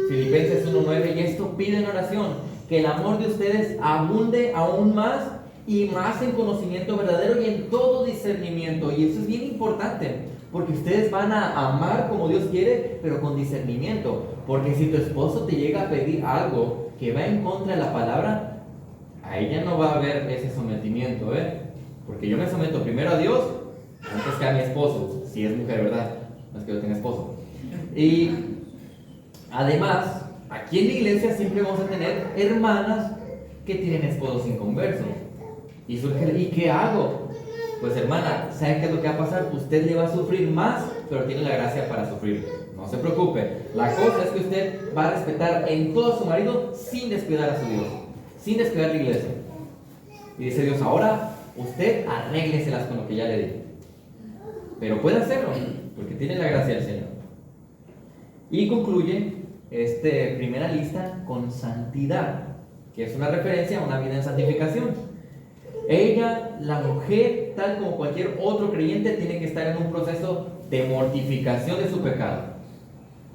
Filipenses 1:9, y esto pide en oración, que el amor de ustedes abunde aún más y más en conocimiento verdadero y en todo discernimiento. Y eso es bien importante, porque ustedes van a amar como Dios quiere, pero con discernimiento. Porque si tu esposo te llega a pedir algo que va en contra de la palabra, a ella no va a haber ese sometimiento, porque yo me someto primero a Dios antes que a mi esposo, si es mujer, ¿verdad? No es que yo tenga esposo. Y además, aquí en la iglesia siempre vamos a tener hermanas que tienen esposos inconversos. Y surge, ¿y qué hago? Pues hermana, ¿sabe qué es lo que va a pasar? Usted le va a sufrir más, pero tiene la gracia para sufrir. No se preocupe. La cosa es que usted va a respetar en todo a su marido sin descuidar a su Dios, sin descuidar la iglesia. Y dice Dios, ahora usted arrégleselas con lo que ya le di. Pero puede hacerlo, porque tiene la gracia del Señor. Y concluye esta primera lista con santidad, que es una referencia a una vida en santificación. Ella, la mujer, tal como cualquier otro creyente, tiene que estar en un proceso de mortificación de su pecado.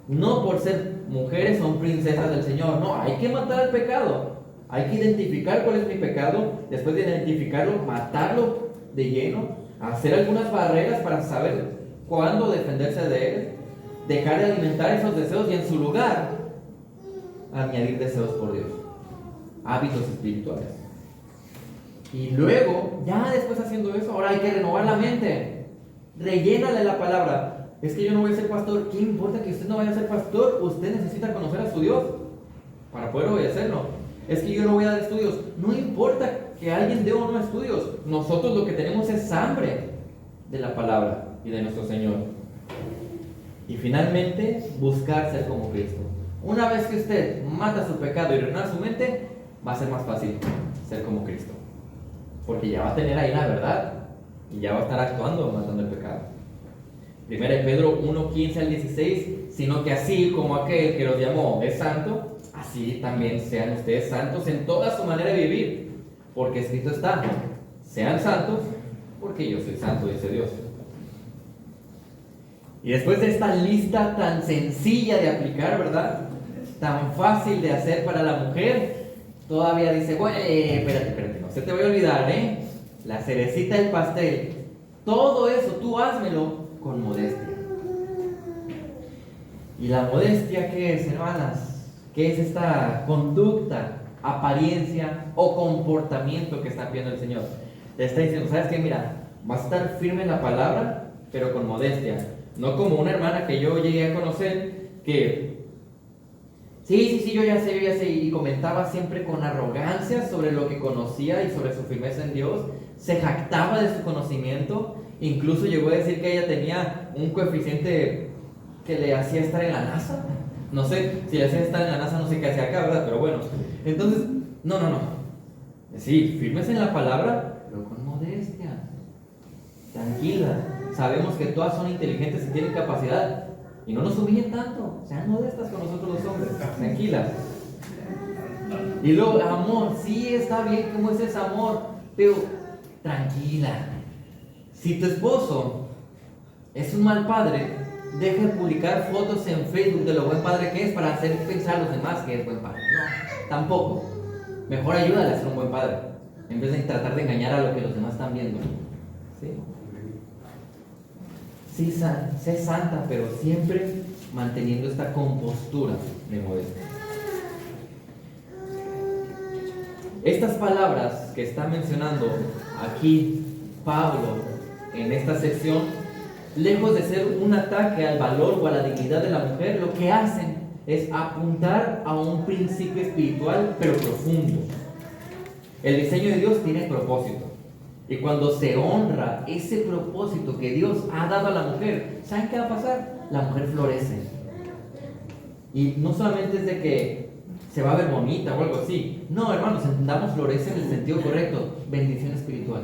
No por ser mujeres son princesas del Señor, no, hay que matar el pecado. Hay que identificar cuál es mi pecado, después de identificarlo, matarlo de lleno, hacer algunas barreras para saber cuándo defenderse de él, dejar de alimentar esos deseos y en su lugar añadir deseos por Dios, hábitos espirituales. Y luego, ya después haciendo eso, ahora hay que renovar la mente, rellénale la palabra. Es que yo no voy a ser pastor. ¿Qué importa que usted no vaya a ser pastor? Usted necesita conocer a su Dios para poder obedecerlo. Es que yo no voy a dar estudios. No importa que alguien dé o no estudios. Nosotros lo que tenemos es hambre de la palabra y de nuestro Señor. Y finalmente, buscar ser como Cristo. Una vez que usted mata su pecado y renueva su mente, va a ser más fácil ser como Cristo. Porque ya va a tener ahí la verdad y ya va a estar actuando matando el pecado. Primera de Pedro 1:15 al 16, sino que así como aquel que los llamó es santo, así también sean ustedes santos en toda su manera de vivir, porque escrito está, sean santos porque yo soy santo, dice Dios. Y después de esta lista tan sencilla de aplicar, ¿verdad? Tan fácil de hacer para la mujer, todavía dice, bueno, espérate, no se te vaya a olvidar, la cerecita del pastel. Todo eso tú házmelo con modestia. ¿Y la modestia qué es, hermanas? ¿Qué es esta conducta, apariencia o comportamiento que está pidiendo el Señor? Le está diciendo, ¿sabes qué? Mira, vas a estar firme en la palabra, pero con modestia. No como una hermana que yo llegué a conocer que sí, yo ya sé, y comentaba siempre con arrogancia sobre lo que conocía y sobre su firmeza en Dios, se jactaba de su conocimiento, incluso llegó a decir que ella tenía un coeficiente que le hacía estar en la NASA. No sé, si le hacía estar en la NASA, no sé qué hacía acá, ¿verdad? Pero bueno, entonces, no. Sí, firmes en la palabra, pero con modestia, tranquila. Sabemos que todas son inteligentes y tienen capacidad. Y no nos humillen tanto, sean modestas con nosotros los hombres, tranquilas. Y luego, amor, sí está bien como es ese amor, pero tranquila. Si tu esposo es un mal padre, deja de publicar fotos en Facebook de lo buen padre que es para hacer pensar a los demás que es buen padre. No, tampoco. Mejor ayúdale a ser un buen padre, en vez de tratar de engañar a lo que los demás están viendo. ¿Sí? Sí, sé santa, pero siempre manteniendo esta compostura de modestia. Estas palabras que está mencionando aquí Pablo en esta sección, lejos de ser un ataque al valor o a la dignidad de la mujer, lo que hacen es apuntar a un principio espiritual pero profundo. El diseño de Dios tiene propósito. Y cuando se honra ese propósito que Dios ha dado a la mujer, ¿saben qué va a pasar? La mujer florece. Y no solamente es de que se va a ver bonita o algo así. No, hermanos, entendamos florece en el sentido correcto. Bendición espiritual.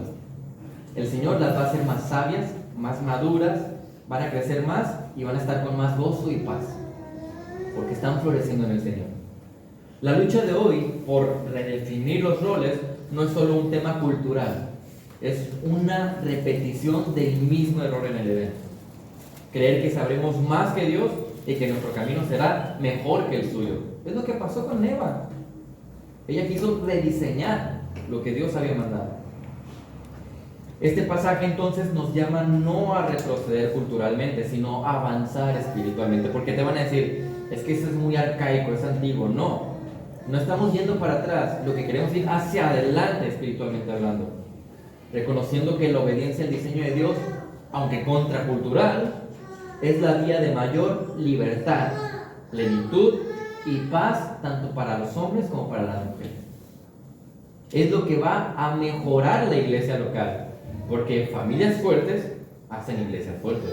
El Señor las va a hacer más sabias, más maduras, van a crecer más y van a estar con más gozo y paz. Porque están floreciendo en el Señor. La lucha de hoy por redefinir los roles no es solo un tema cultural. Es una repetición del mismo error en el Edén. Creer que sabremos más que Dios y que nuestro camino será mejor que el suyo. Es lo que pasó con Eva. Ella quiso rediseñar lo que Dios había mandado. Este pasaje entonces nos llama no a retroceder culturalmente, sino a avanzar espiritualmente. Porque te van a decir, es que eso es muy arcaico, es antiguo. No, no estamos yendo para atrás. Lo que queremos ir hacia adelante espiritualmente hablando. Reconociendo que la obediencia al diseño de Dios, aunque contracultural, es la vía de mayor libertad, plenitud y paz tanto para los hombres como para las mujeres. Es lo que va a mejorar la iglesia local, porque familias fuertes hacen iglesias fuertes.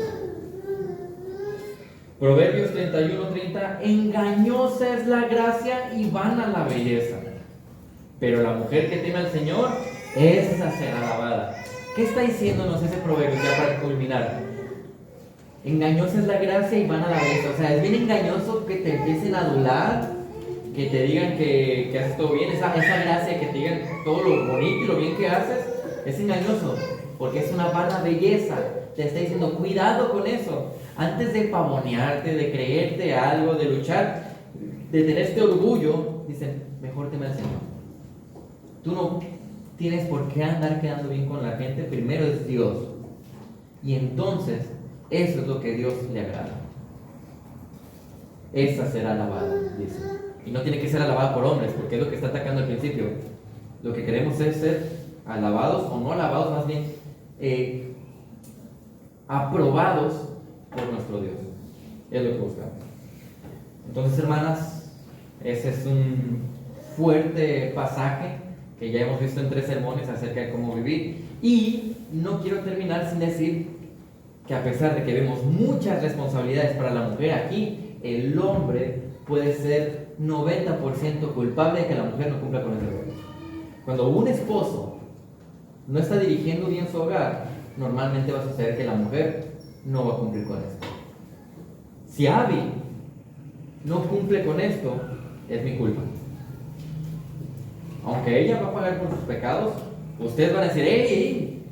Proverbios 31:30, engañosa es la gracia y vana la belleza, pero la mujer que teme al Señor, esa será alabada. ¿Qué está diciéndonos ese proverbio ya para culminar? Engañosa es la gracia y vana la belleza. O sea, es bien engañoso que te empiecen a adular, que te digan que haces todo bien. Esa gracia, que te digan todo lo bonito y lo bien que haces, es engañoso, porque es una vana belleza. Te está diciendo, cuidado con eso. Antes de pavonearte, de creerte algo, de luchar, de tener este orgullo, dicen, mejor teme al Señor. Tú no tienes por qué andar quedando bien con la gente. Primero es Dios. Y entonces, eso es lo que Dios le agrada. Esa será alabada, dice. Y no tiene que ser alabada por hombres, porque es lo que está atacando al principio. Lo que queremos es ser alabados, o no alabados, más bien aprobados por nuestro Dios. Es lo que buscamos. Entonces, hermanas, ese es un fuerte pasaje que ya hemos visto en 3 sermones acerca de cómo vivir. Y no quiero terminar sin decir que a pesar de que vemos muchas responsabilidades para la mujer aquí, el hombre puede ser 90% culpable de que la mujer no cumpla con ese rol. Cuando un esposo no está dirigiendo bien su hogar, normalmente va a suceder que la mujer no va a cumplir con esto. Si Abby no cumple con esto, es mi culpa. Aunque ella va a pagar por sus pecados, ustedes van a decir, ¡ey!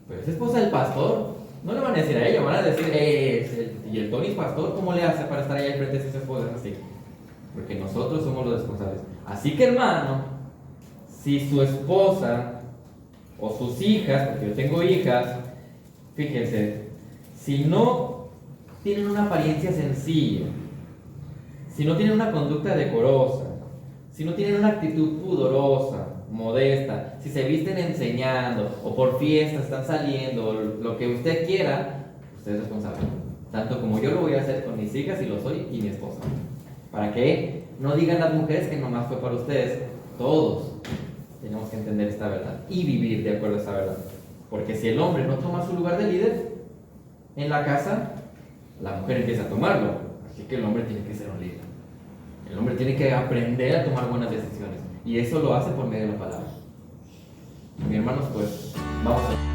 Pero es esposa del pastor. No le van a decir a ella, van a decir, ¿y el Tony es pastor? ¿Cómo le hace para estar allá al frente de sus esposas así? Porque nosotros somos los responsables. Así que, hermano, si su esposa o sus hijas, porque yo tengo hijas, fíjense, si no tienen una apariencia sencilla, si no tienen una conducta decorosa, si no tienen una actitud pudorosa, modesta, si se visten enseñando o por fiestas están saliendo, lo que usted quiera, usted es responsable. Tanto como yo lo voy a hacer con mis hijas, y lo soy, y mi esposa. Para que no digan las mujeres que nomás fue para ustedes. Todos tenemos que entender esta verdad y vivir de acuerdo a esta verdad. Porque si el hombre no toma su lugar de líder en la casa, la mujer empieza a tomarlo. Así que el hombre tiene que ser un líder. El hombre tiene que aprender a tomar buenas decisiones. Y eso lo hace por medio de la palabra. Mis hermanos, pues, vamos a ver.